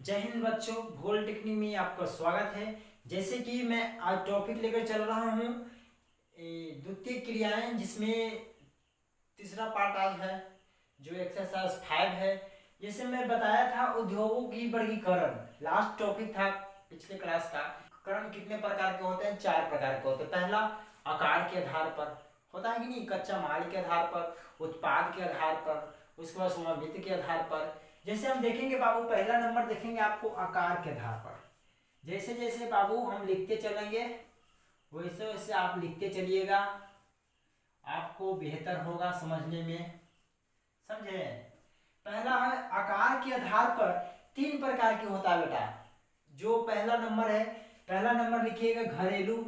जय हिंद बच्चों, भूगोल टेक्निक में आपका स्वागत है। जैसे कि मैं आज टॉपिक लेकर चल रहा हूँ द्वितीय क्रियाएं, जिसमें तीसरा पार्ट आज है जो एक्सरसाइज 5 है। जैसे मैं बताया था उद्योगों की वर्गीकरण, लास्ट टॉपिक था पिछले क्लास का। करण कितने प्रकार के होते हैं? 4 प्रकार के होते हैं। पहला आकार के आधार पर होता है कि नहीं, कच्चा माल के आधार पर, उत्पाद के आधार पर, उसके बाद समावित के आधार पर। जैसे हम देखेंगे बाबू, पहला नंबर देखेंगे आपको आकार के आधार पर। जैसे जैसे बाबू हम लिखते चलेंगे वैसे वैसे आप लिखते चलिएगा, आपको बेहतर होगा समझने में। समझे? पहला है आकार के आधार पर 3 प्रकार के होता है बेटा। जो पहला नंबर है, पहला नंबर लिखिएगा घरेलू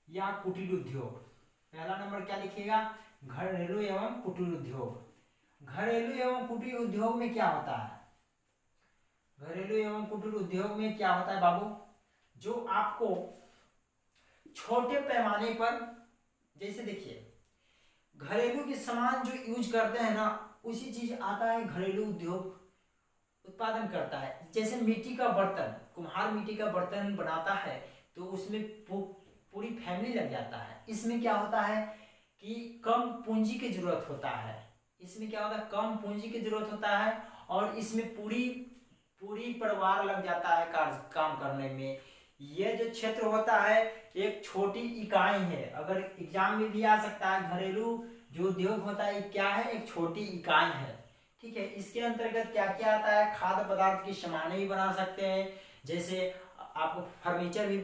या कुटीर उद्योग। पहला नंबर क्या लिखिएगा? घरेलू एवं कुटीर उद्योग। घरेलू एवं कुटीर उद्योग में क्या होता है? घरेलू एवं कुटीर उद्योग में क्या होता है बाबू? जो आपको छोटे पैमाने पर, जैसे देखिए घरेलू के सामान जो यूज करते हैं ना, उसी चीज आता है घरेलू उद्योग उत्पादन करता है। जैसे मिट्टी का बर्तन, कुम्हार मिट्टी का बर्तन बनाता है तो उसमें पूरी फैमिली लग जाता है। इसमें क्या होता है कि कम पूंजी की जरूरत होता है। इसमें क्या होता है? कम पूंजी की जरूरत होता है और इसमें पूरी परिवार लग जाता है काम करने में। ये जो क्षेत्र होता है एक छोटी इकाई है। अगर एग्जाम में भी आ सकता है, घरेलू जो उद्योग होता है क्या है? एक छोटी इकाई है। ठीक है, इसके अंतर्गत क्या क्या आता है? खाद्य पदार्थ की सामानें भी बना सकते हैं, जैसे आपको फर्नीचर भी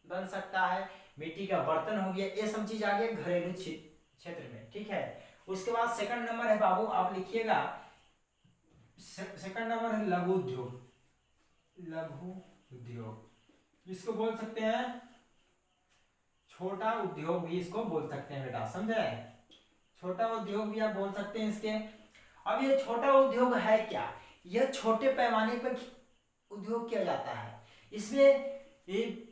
बन सकता है, मिट्टी का बर्तन हो गया, ये सब चीज आ गया घरेलू क्षेत्र में। ठीक है, उसके बाद सेकंड नंबर है बाबू, आप लिखिएगा सेकंड नंबर है लघु उद्योग। लघु उद्योग इसको बोल सकते हैं छोटा उद्योग भी इसको बोल सकते हैं बेटा, समझे? छोटा उद्योग भी आप बोल सकते हैं इसके। अब ये छोटा उद्योग है क्या? यह छोटे पैमाने पर उद्योग किया जाता है। इसमें ये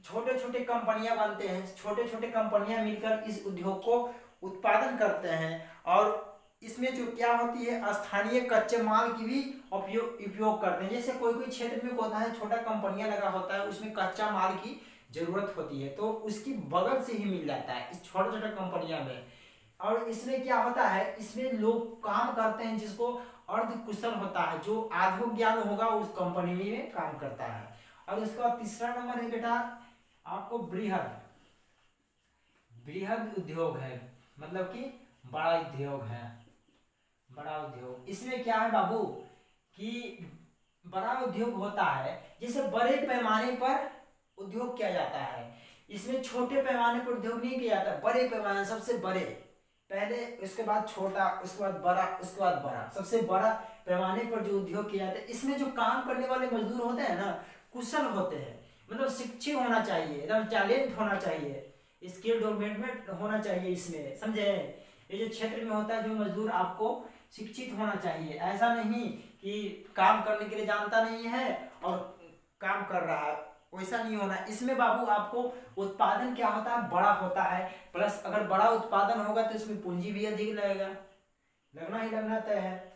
छोटे छोटे कंपनियां बनते हैं, छोटे छोटे कंपनियां मिलकर इस उद्योग को उत्पादन करते हैं। और इसमें जो क्या होती है, स्थानीय कच्चे माल की भी उपयोग करते हैं। जैसे कोई कोई क्षेत्र में होता है छोटा कंपनियां लगा होता है, उसमें कच्चा माल की जरूरत होती है तो उसकी बगल से ही मिल जाता है इस छोटे छोटे कंपनियां में। और इसमें क्या होता है, इसमें लोग काम करते हैं जिसको अर्ध कुशल होता है, जो आधो ज्ञान होगा उस कंपनी में काम करता है। और उसका तीसरा नंबर है बेटा आपको बृहद उद्योग है, मतलब कि बड़ा उद्योग है। बड़ा उद्योग इसमें क्या है बाबू कि बड़ा उद्योग होता है जिसे बड़े पैमाने पर उद्योग किया जाता है। इसमें छोटे पैमाने पर उद्योग नहीं किया जाता, बड़े पैमाने, सबसे बड़े पहले, उसके बाद छोटा, उसके बाद बड़ा, उसके बाद बड़ा, सबसे बड़ा पैमाने पर जो उद्योग किया जाता है। इसमें जो काम करने वाले मजदूर होते हैं ना, कुशल होते हैं, मतलब शिक्षित होना चाहिए, एकदम टैलेंट होना चाहिए, स्किल डेवलपमेंट होना चाहिए इसमें, समझे? ये जो क्षेत्र में होता है जो मजदूर, आपको शिक्षित होना चाहिए। ऐसा नहीं कि काम करने के लिए जानता नहीं है और काम कर रहा है, वैसा नहीं होना। इसमें बाबू आपको उत्पादन क्या होता है? बड़ा होता है, प्लस अगर बड़ा उत्पादन होगा तो इसमें पूंजी भी अधिक लगेगा, लगना ही लगना तय है।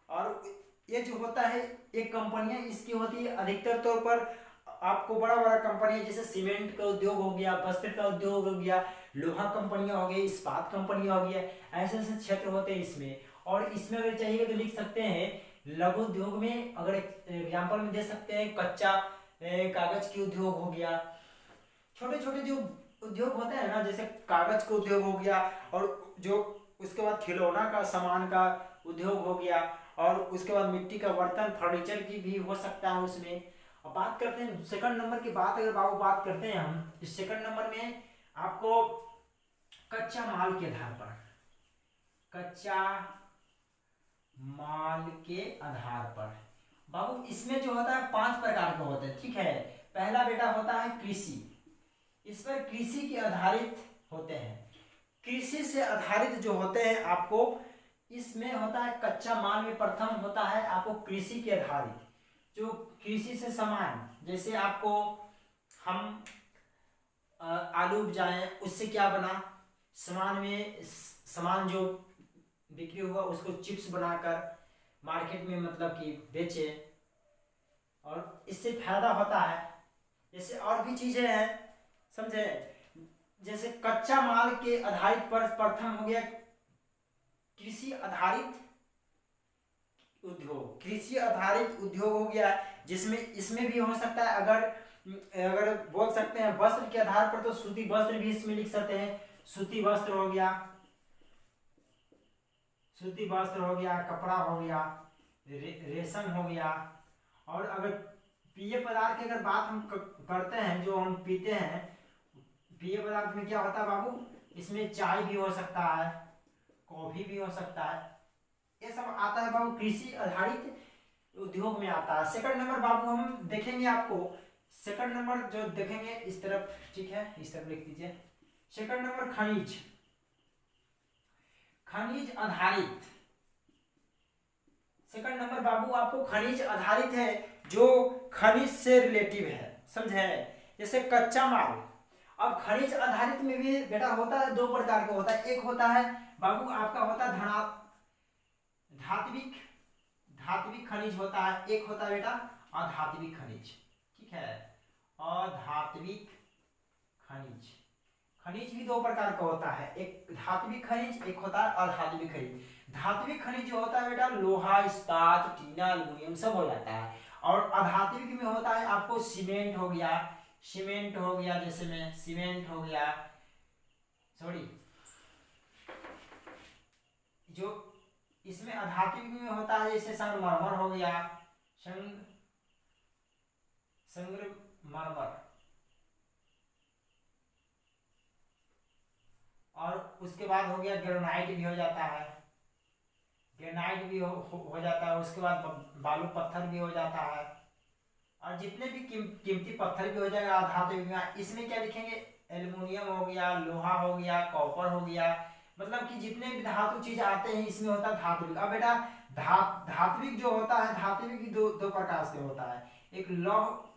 और ये जो होता है एक कंपनियां इसकी होती है अधिकतर तौर पर आपको बड़ा बड़ा कंपनियां, जैसे सीमेंट का उद्योग हो गया, वस्त्र का उद्योग हो गया, लोहा कंपनियां हो गई, इस्पात कंपनियां हो गया, ऐसे ऐसे क्षेत्र होते हैं इसमें। और इसमें अगर चाहिए तो लिख सकते हैं लघु उद्योग में, अगर एग्जाम्पल में दे सकते हैं कच्चा कागज की उद्योग हो गया। छोटे छोटे जो उद्योग होते हैं ना, जैसे कागज का उद्योग हो गया, और जो उसके बाद खिलौना का सामान का उद्योग हो गया, और उसके बाद मिट्टी का बर्तन, फर्नीचर की भी हो सकता है उसमें। अब बात करते हैं सेकंड नंबर की बात, अगर बाबू बात करते हैं हम इस सेकंड नंबर में आपको कच्चा माल के आधार पर, कच्चा माल के आधार पर बाबू इसमें जो होता है 5 प्रकार के होते हैं। ठीक है, पहला बेटा होता है कृषि। इस पर कृषि के आधारित होते हैं। कृषि से आधारित जो होते हैं आपको इसमें होता है कच्चा माल में प्रथम होता है आपको कृषि के आधारित, जो कृषि से सामान, जैसे आपको हम आलू उपजाएं, उससे क्या बना, सामान जो बिक्री हुआ उसको चिप्स बनाकर मार्केट में मतलब कि बेचे, और इससे फायदा होता है। जैसे और भी चीजें हैं, समझे। जैसे कच्चा माल के आधारित पर प्रथम हो गया कृषि आधारित उद्योग। कृषि आधारित उद्योग हो गया, जिसमें इसमें भी हो सकता है, अगर बोल सकते हैं वस्त्र के आधार पर, तो सूती वस्त्र भी इसमें लिख सकते हैं। सूती वस्त्र हो गया, सूती वस्त्र हो गया, कपड़ा हो गया, रेशम हो गया। और अगर पेय पदार्थ की अगर बात हम करते हैं, जो हम पीते हैं, पेय पदार्थ में क्या होता है बाबू, इसमें चाय भी हो सकता है, कॉफी भी हो सकता है, ये सब आता है बाबू कृषि आधारित उद्योग में आता है। सेकंड नंबर बाबू हम देखेंगे, आपको सेकंड नंबर जो देखेंगे इस तरफ, ठीक है, इस तरफ लिख दीजिए। सेकंड नंबर खनिज, खनिज आधारित। सेकंड नंबर बाबू आपको खनिज आधारित है, जो खनिज से रिलेटिव है, समझे। जैसे कच्चा माल, अब खनिज आधारित में भी बेटा होता है, दो प्रकार का होता है। एक होता है बाबू आपका होता है धात्विक, धात्विक खनिज होता है। एक होता है बेटा अधात्विक खनिज, ठीक है, अधात्विक खनिज। खनिज भी दो प्रकार का होता है, एक धात्विक खनिज, एक होता है अधात्विक खनिज। धात्विक खनिज जो होता है बेटा लोहा, इस्पात, टीना, एल्युमिनियम सब हो जाता है। और अधात्विक में होता है आपको सीमेंट हो गया, सीमेंट हो गया, जैसे में सीमेंट हो गया, सॉरी, जो इसमें अधात्विक में होता है, जैसे संगमरमर हो गया, संगमरमर। और उसके बाद हो गया ग्रेनाइट भी हो जाता है, ग्रेनाइट भी हो जाता है। उसके बाद बालू पत्थर भी हो जाता है। और जितने भी कीमती पत्थर भी हो जाएगा धातु में, इसमें क्या लिखेंगे, एल्युमिनियम हो गया, लोहा हो गया, कॉपर हो गया, मतलब कि जितने भी धातु चीज आते हैं इसमें होता है धात्विक। अब बेटा धात्विक जो होता है, धात्विक दो प्रकार से होता है, एक लौह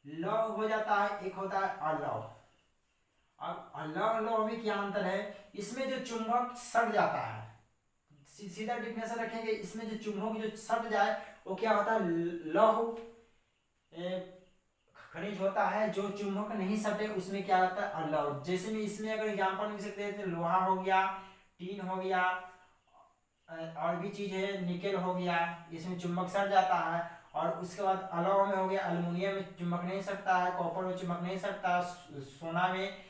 लौह हो जाता है, एक होता है अलौह। अब लौह लौह में क्या अंतर है, इसमें जो चुंबक सट जाता है, सीधा डिफिनेशन रखेंगे, इसमें जो चुंबक जो सट जाए वो क्या होता है, लौह खनिज होता है। जो चुंबक नहीं सटे उसमें क्या होता है अलौह। जैसे में इसमें अगर एग्जाम्पल मिल सकते हैं, तो लोहा हो गया, टीन हो गया, और भी चीज है, निकेल हो गया, इसमें चुंबक सट जाता है। और उसके बाद अलौह में हो गया, अल्युमिनियम में चुंबक नहीं सटता है, कॉपर में चुंबक नहीं सटता, सोना में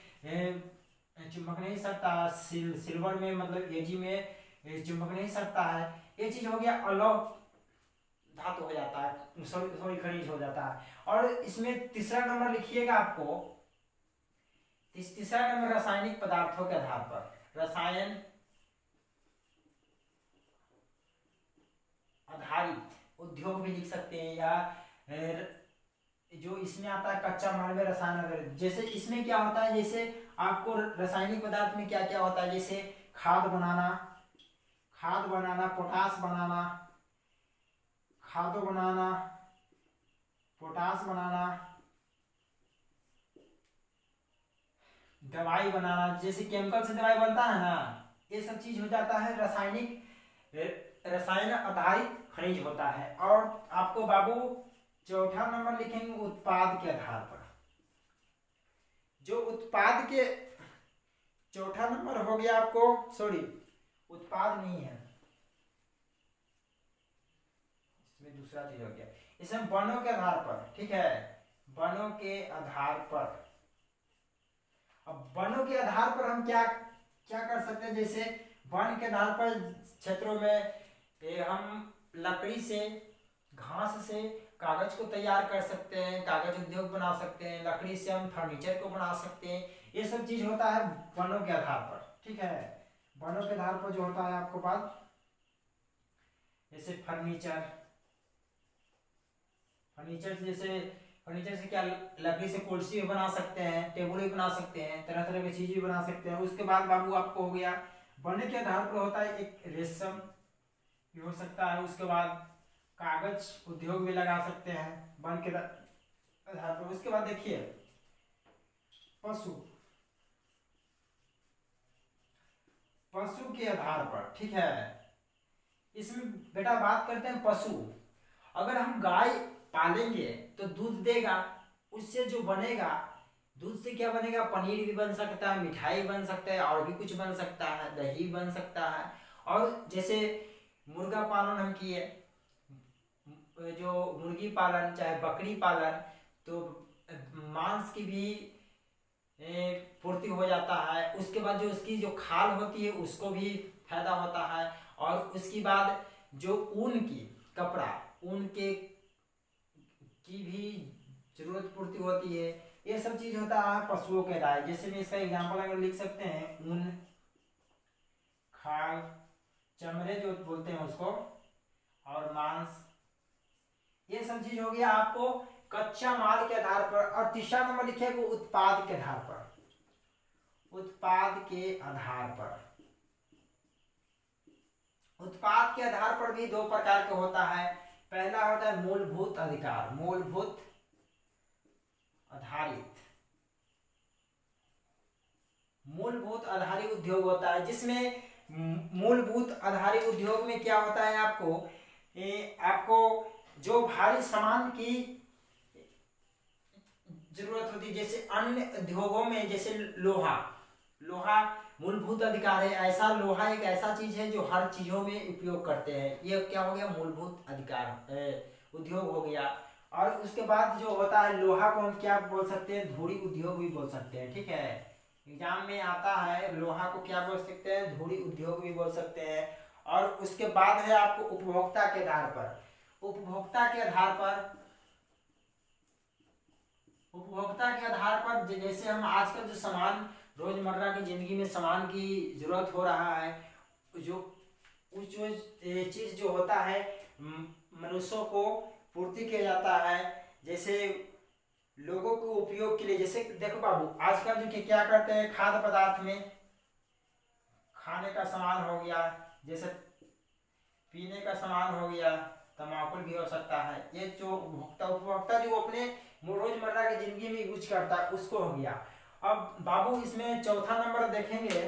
चुंबक नहीं सटता, सिल्वर में मतलब एजी में चुंबक नहीं सटता है। ये चीज हो गया अलौह धातु हो जाता है, सॉरी खनिज हो जाता है। और इसमें तीसरा नंबर लिखिएगा आपको, तीसरा नंबर रासायनिक पदार्थों के आधार पर, रसायन आधारित उद्योग भी लिख सकते हैं, या जो इसमें आता है कच्चा माल में रसायन आधारित। जैसे इसमें क्या होता है, जैसे आपको रासायनिक पदार्थ में क्या क्या होता है, जैसे खाद बनाना, पोटास बनाना, खादो बनाना, पोटास बनाना, दवाई बनाना, जैसे केमिकल से दवाई बनता है ना, ये सब चीज हो जाता है रसायन आधारित खनिज होता है। और आपको बाबू चौथा नंबर लिखेंगे उत्पाद के आधार पर। जो उत्पाद के चौथा नंबर हो गया आपको, सॉरी उत्पाद नहीं है, इसमें दूसरा चीज हो गया, इसमें वनों के आधार पर, ठीक है, वनों के आधार पर। अब वनों के आधार पर हम क्या क्या कर सकते हैं, जैसे वन के आधार पर क्षेत्रों में हम लकड़ी से, घास से कागज को तैयार कर सकते हैं, कागज उद्योग बना सकते हैं, लकड़ी से हम फर्नीचर को बना सकते हैं। ये सब चीज होता है वनों के आधार पर, ठीक है। वनों के आधार पर जो होता है आपको बात, जैसे फर्नीचर जैसे फर्नीचर से क्या, लकड़ी से कुर्सी भी बना सकते हैं, टेबल भी बना सकते हैं, तरह तरह की चीज भी बना सकते हैं। उसके बाद बाबू आपको हो गया, वन के आधार पर होता है एक रेशम भी हो सकता है। उसके बाद कागज उद्योग भी लगा सकते हैं वन के आधार पर। उसके बाद देखिए पशु के आधार पर, ठीक है। इसमें बेटा बात करते हैं पशु। अगर हम गाय पालेंगे तो दूध देगा, उससे जो बनेगा, दूध से क्या बनेगा, पनीर भी बन सकता है, मिठाई बन सकता है, और भी कुछ बन सकता है, दही बन सकता है। और जैसे मुर्गा पालन हम किए, जो मुर्गी पालन चाहे बकरी पालन, तो मांस की भी पूर्ति हो जाता है। उसके बाद जो उसकी जो खाल होती है उसको भी फायदा होता है, और उसके बाद जो ऊन की कपड़ा, ऊन के की भी जरूरत पूर्ति होती है। ये सब चीज होता है पशुओं के राय। जैसे मैं इसका एग्जांपल अगर लिख सकते हैं, ऊन, खाल, चमड़े जो बोलते हैं उसको, और मांस, ये सब चीज हो गया आपको कच्चा माल के आधार पर। और तीसरा नंबर लिखिएगा उत्पाद के आधार पर। उत्पाद के आधार पर, उत्पाद के आधार पर भी दो प्रकार के होता है। पहला होता है मूलभूत अधिकार, मूलभूत आधारित, मूलभूत आधारित उद्योग होता है, जिसमें मूलभूत आधारित उद्योग में क्या होता है, आपको जो भारी सामान की जरूरत होती है, जैसे अन्य उद्योगों में, जैसे लोहा, लोहा मूलभूत अधिकार है। ऐसा लोहा एक ऐसा चीज है जो हर चीजों में उपयोग करते हैं। ये क्या हो गया, मूलभूत अधिकार उद्योग हो गया। और उसके बाद जो होता है लोहा को हम क्या बोल सकते हैं, धुरी उद्योग भी बोल सकते हैं। ठीक है, एग्जाम में आता है, लोहा को क्या बोल सकते हैं, धुरी उद्योग भी बोल सकते हैं। और उसके बाद है आपको उपभोक्ता के आधार पर, उपभोक्ता के आधार पर, उपभोक्ता के आधार पर जैसे हम आजकल जो सामान रोजमर्रा की जिंदगी में सामान की जरूरत हो रहा है, जो चीज जो होता है मनुष्यों को पूर्ति किया जाता है, जैसे लोगों को उपयोग के लिए। जैसे देखो बाबू, आजकल जो क्या करते हैं, खाद्य पदार्थ में खाने का सामान हो गया, जैसे पीने का सामान हो गया, तम्बाकू भी हो सकता है। ये जो उपभोक्ता जो अपने रोजमर्रा की जिंदगी में यूज करता है उसको हो गया। अब बाबू इसमें चौथा नंबर देखेंगे,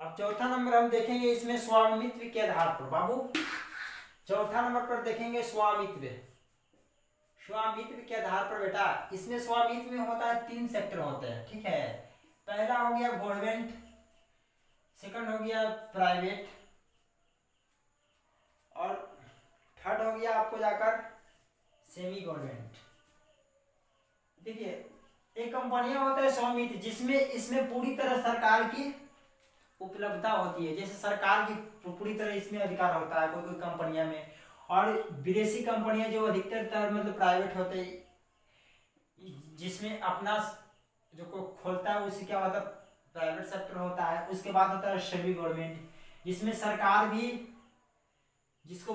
अब चौथा नंबर हम देखेंगे इसमें स्वामित्व के आधार पर। बाबू चौथा नंबर पर देखेंगे स्वामित्व, स्वामित्व के आधार पर। बेटा इसमें स्वामित्व में होता है 3 सेक्टर होते हैं। ठीक है, पहला हो गया गवर्नमेंट, सेकंड हो गया प्राइवेट, और थर्ड हो गया आपको जाकर सेमी गवर्नमेंट। देखिए एक कंपनियां होता है स्वामित्व, जिसमें इसमें पूरी तरह सरकार की उपलब्धता होती है। जैसे सरकार की पूरी तरह इसमें अधिकार होता है कोई कोई कंपनियां में। और विदेशी कंपनियां जो अधिकतर मतलब प्राइवेट होते हैं, जिसमें अपना जो को खोलता है उसे क्या होता है, प्राइवेट सेक्टर होता है। उसके बाद होता है सेमी गवर्नमेंट, जिसमें सरकार भी, जिसको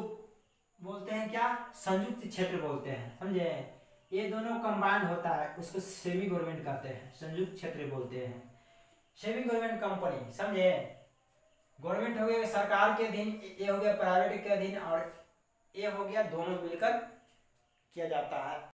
बोलते हैं क्या, संयुक्त क्षेत्र बोलते हैं, समझे। ये दोनों कंबाइंड होता है, उसको सेमी गवर्नमेंट कहते हैं, संयुक्त क्षेत्र बोलते हैं, सेमी गवर्नमेंट कंपनी, समझे। गवर्नमेंट हो गया सरकार के अधीन, ये हो गया प्राइवेट के अधीन, और ये हो गया दोनों मिलकर किया जाता है।